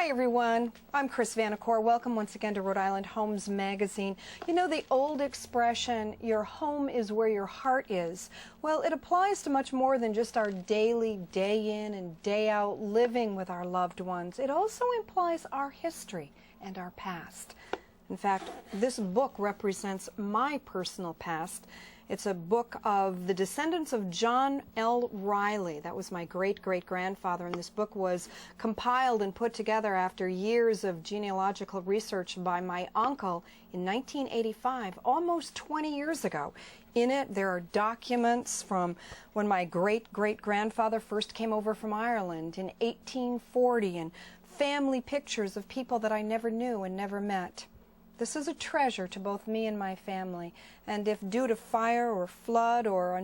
Hi everyone, I'm Chris Vanacore. Welcome once again to Rhode Island Homes Magazine. You know the old expression, your home is where your heart is. Well, it applies to much more than just our daily, day in and day out living with our loved ones. It also implies our history and our past. In fact, this book represents my personal past. It's a book of the descendants of John L. Riley. That was my great-great-grandfather, and this book was compiled and put together after years of genealogical research by my uncle in 1985, almost 20 years ago. In it, there are documents from when my great-great-grandfather first came over from Ireland in 1840, and family pictures of people that I never knew and never met. This is a treasure to both me and my family, and if due to fire or flood or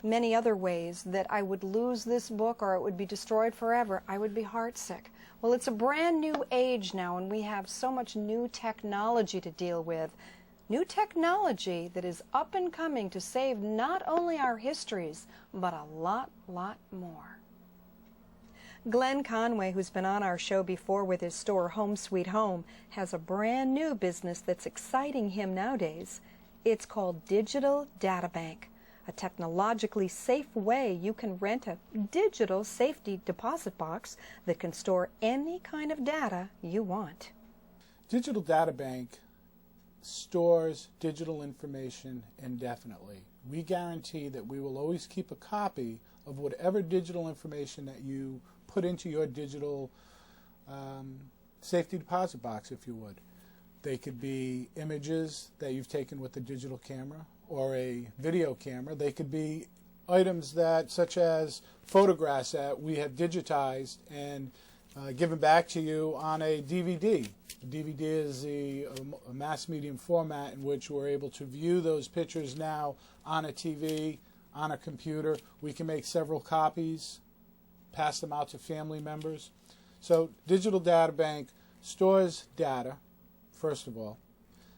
many other ways that I would lose this book or it would be destroyed forever, I would be heartsick. Well, it's a brand new age now, and we have so much new technology to deal with. New technology that is up and coming to save not only our histories, but a lot more. Glenn Conway, who's been on our show before with his store Home Sweet Home, has a brand new business that's exciting him nowadays. It's called Digital Data Bank, a technologically safe way you can rent a digital safety deposit box that can store any kind of data you want. Digital Data Bank stores digital information indefinitely. We guarantee that we will always keep a copy of whatever digital information that you put into your digital safety deposit box, if you would. They could be images that you've taken with a digital camera or a video camera. They could be items that, such as photographs that we have digitized and given back to you on a DVD. A DVD is a mass medium format in which we're able to view those pictures now on a TV, on a computer. We can make several copies, pass them out to family members. So Digital Data Bank stores data, first of all.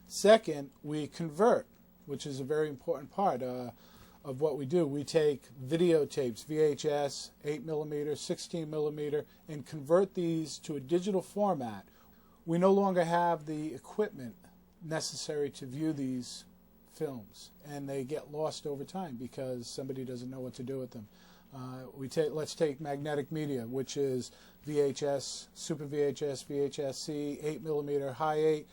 Second, we convert, which is a very important part of what we do. We take videotapes, VHS, 8mm, 16mm, and convert these to a digital format. We no longer have the equipment necessary to view these films, and they get lost over time because somebody doesn't know what to do with them. Let's take magnetic media, which is VHS, Super VHS, VHS-C, 8mm, high 8.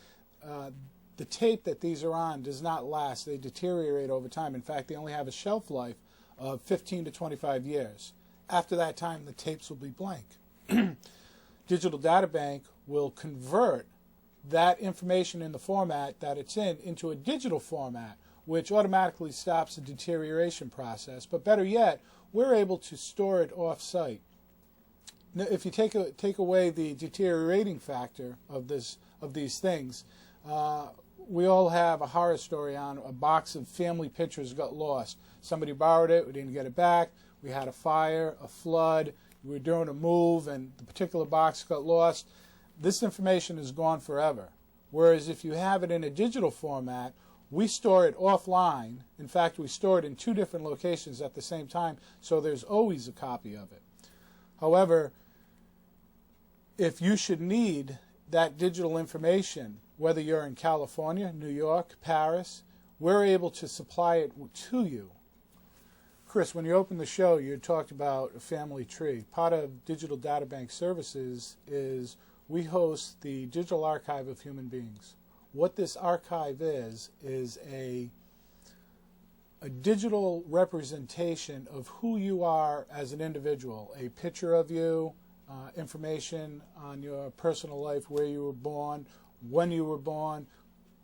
The tape that these are on does not last. They deteriorate over time. In fact, they only have a shelf life of 15 to 25 years. After that time, the tapes will be blank. Digital Data Bank will convert that information in the format that it's in into a digital format, which automatically stops the deterioration process. But better yet, we're able to store it off-site. Now, if you take away the deteriorating factor of these things, we all have a horror story on a box of family pictures got lost. Somebody borrowed it, we didn't get it back, we had a fire, a flood, we were doing a move, and the particular box got lost. This information is gone forever. Whereas if you have it in a digital format, we store it offline. In fact, we store it in 2 different locations at the same time, so there's always a copy of it. However, if you should need that digital information, whether you're in California, New York, Paris, we're able to supply it to you. Chris, when you opened the show, you talked about a family tree. Part of Digital Data Bank services is we host the Digital Archive of Human Beings. What this archive is a digital representation of who you are as an individual, a picture of you, information on your personal life, where you were born, when you were born,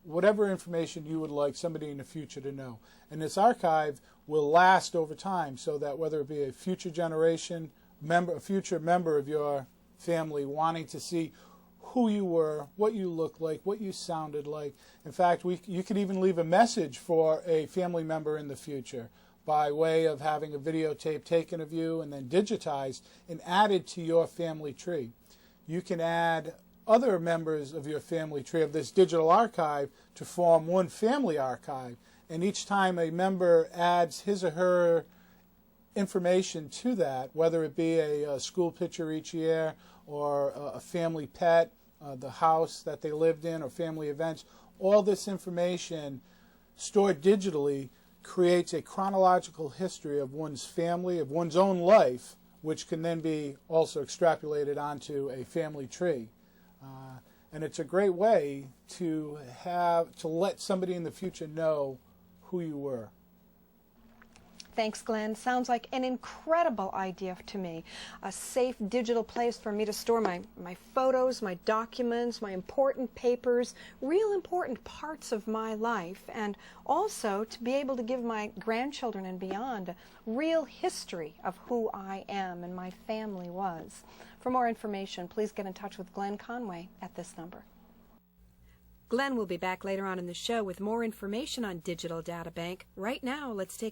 whatever information you would like somebody in the future to know. And this archive will last over time, so that whether it be a future generation, a future member of your family wanting to see who you were, what you looked like, what you sounded like. In fact, you could even leave a message for a family member in the future by way of having a videotape taken of you and then digitized and added to your family tree. You can add other members of your family tree of this digital archive to form one family archive. And each time a member adds his or her information to that, whether it be a school picture each year or a family pet, the house that they lived in, or family events. All this information stored digitally creates a chronological history of one's family, of one's own life, which can then be also extrapolated onto a family tree. And it's a great way to let somebody in the future know who you were. Thanks, Glenn. Sounds like an incredible idea to me. A safe digital place for me to store my photos, my documents, my important papers, real important parts of my life, and also to be able to give my grandchildren and beyond a real history of who I am and my family was. For more information, please get in touch with Glenn Conway at this number. Glenn will be back later on in the show with more information on Digital Data Bank. Right now, let's take